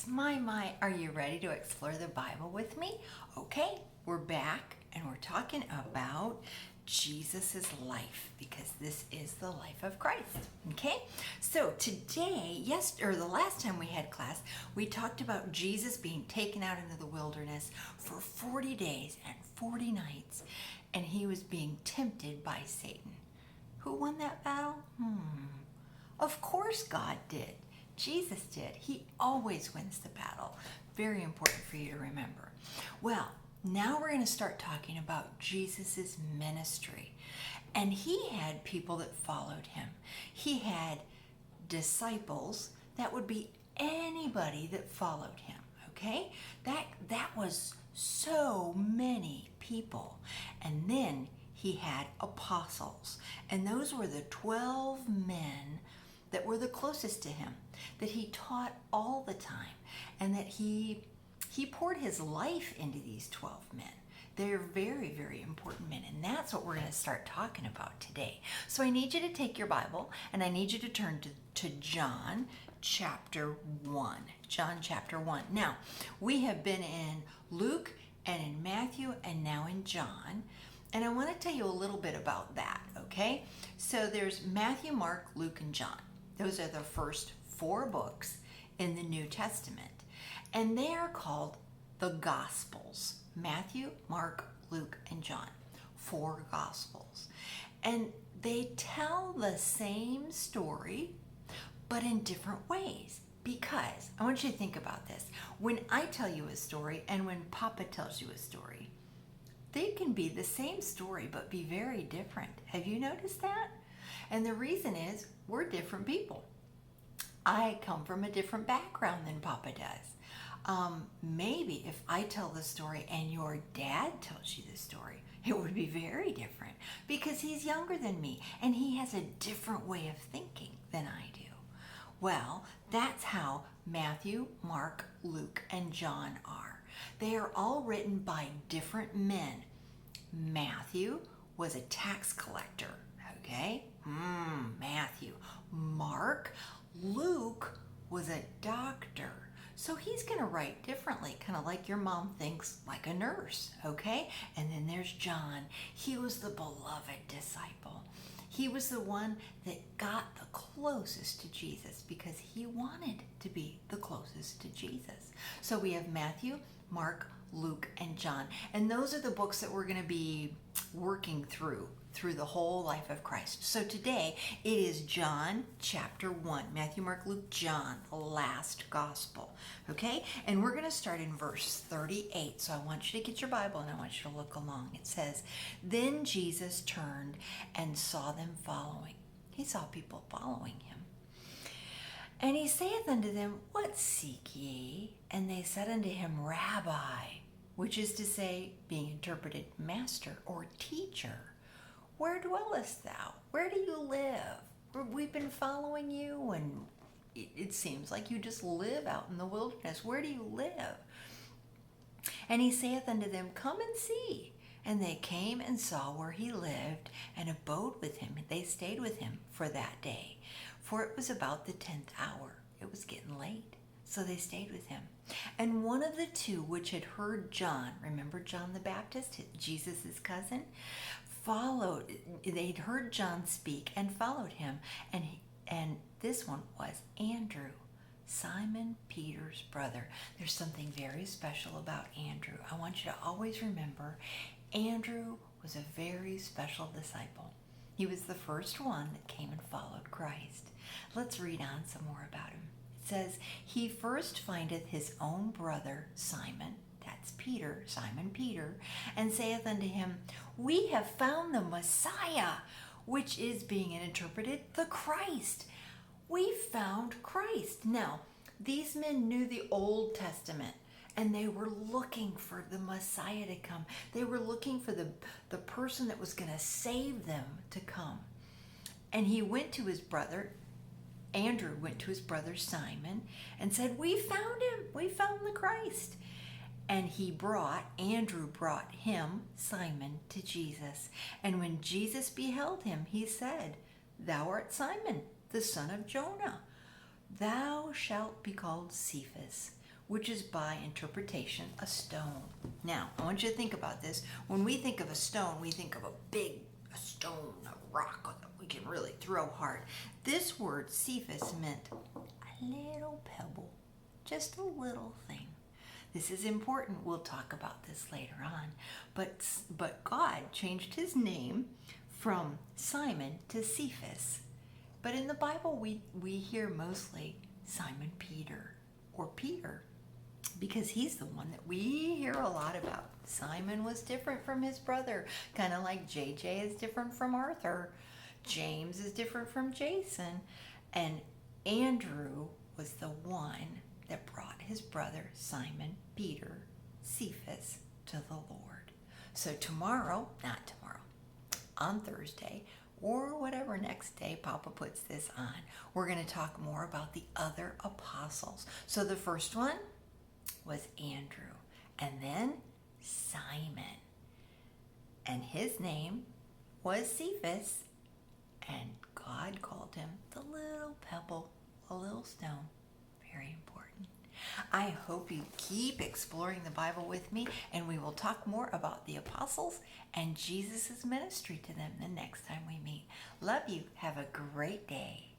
My, are you ready to explore the Bible with me? Okay, we're back and we're talking about Jesus's life because this is the life of Christ. Okay, so today, the last time we had class, we talked about Jesus being taken out into the wilderness for 40 days and 40 nights, and he was being tempted by Satan. Who won that battle? Of course God did. Jesus did. He always wins the battle. Very important for you to remember. Well, now we're going to start talking about Jesus's ministry. And he had people that followed him. He had disciples. That would be anybody that followed him. Okay? That was so many people. And then he had apostles. And those were the 12 men that were the closest to him, that he taught all the time, and that he poured his life into these 12 men. They're very, very important men, and that's what we're going to start talking about today. So I need you to take your Bible, and I need you to turn to John chapter 1. John chapter 1. Now, we have been in Luke and in Matthew and now in John, and I want to tell you a little bit about that, okay? So there's Matthew, Mark, Luke, and John. Those are the first 4 books in the New Testament. And they are called the Gospels. Matthew, Mark, Luke, and John. 4 Gospels. And they tell the same story, but in different ways. Because, I want you to think about this. When I tell you a story and when Papa tells you a story, they can be the same story, but be very different. Have you noticed that? And the reason is, we're different people. I come from a different background than Papa does. Maybe if I tell the story and your dad tells you the story, it would be very different because he's younger than me and he has a different way of thinking than I do. Well, that's how Matthew, Mark, Luke, and John are. They are all written by different men. Matthew was a tax collector, okay? Matthew. Mark, Luke was a doctor. So he's going to write differently, kind of like your mom thinks, like a nurse, okay? And then there's John. He was the beloved disciple. He was the one that got the closest to Jesus because he wanted to be the closest to Jesus. So we have Matthew, Mark, Luke, and John. And those are the books that we're going to be working through the whole life of Christ. So today it is John chapter 1. Matthew, Mark, Luke, John, the last gospel. Okay? And we're going to start in verse 38. So I want you to get your Bible and I want you to look along. It says, "Then Jesus turned and saw them following." He saw people following him. "And he saith unto them, What seek ye? And they said unto him, Rabbi," which is to say, being interpreted, master or teacher. "Where dwellest thou? Where do you live? We've been following you, and it seems like you just live out in the wilderness. Where do you live?" And he saith unto them, Come and see. And they came and saw where he lived, and abode with him. They stayed with him for that day. For it was about the 10th hour. It was getting late. So they stayed with him. And one of the 2 which had heard John, remember John the Baptist, Jesus' cousin, they'd heard John speak and followed him. And this one was Andrew, Simon Peter's brother. There's something very special about Andrew. I want you to always remember, Andrew was a very special disciple. He was the first one that came and followed Christ. Let's read on some more about him. It says, "He first findeth his own brother Simon," that's Peter, Simon Peter, "and saith unto him, We have found the Messiah," which is being interpreted, the Christ. We found Christ. Now, these men knew the Old Testament, and they were looking for the Messiah to come. They were looking for the person that was going to save them to come. And he went to his brother, Andrew went to his brother Simon and said, "We found him. We found the Christ." And Andrew brought him, Simon, to Jesus. And when Jesus beheld him, he said, "Thou art Simon, the son of Jonah. Thou shalt be called Cephas," which is by interpretation a stone. Now, I want you to think about this. When we think of a stone, we think of a stone, a rock that we can really throw hard. This word, Cephas, meant a little pebble, just a little thing. This is important. We'll talk about this later on. But God changed his name from Simon to Cephas. But in the Bible, we hear mostly Simon Peter or Peter, because he's the one that we hear a lot about. Simon was different from his brother, kind of like JJ is different from Arthur. James is different from Jason. And Andrew was the one that brought his brother Simon Peter, Cephas, to the Lord. So on Thursday, or whatever next day Papa puts this on, we're going to talk more about the other apostles. So the first one was Andrew, and then Simon, and his name was Cephas, and God called him the little pebble, a little stone. Very important. I hope you keep exploring the Bible with me, and we will talk more about the apostles and Jesus' ministry to them the next time we meet. Love you. Have a great day.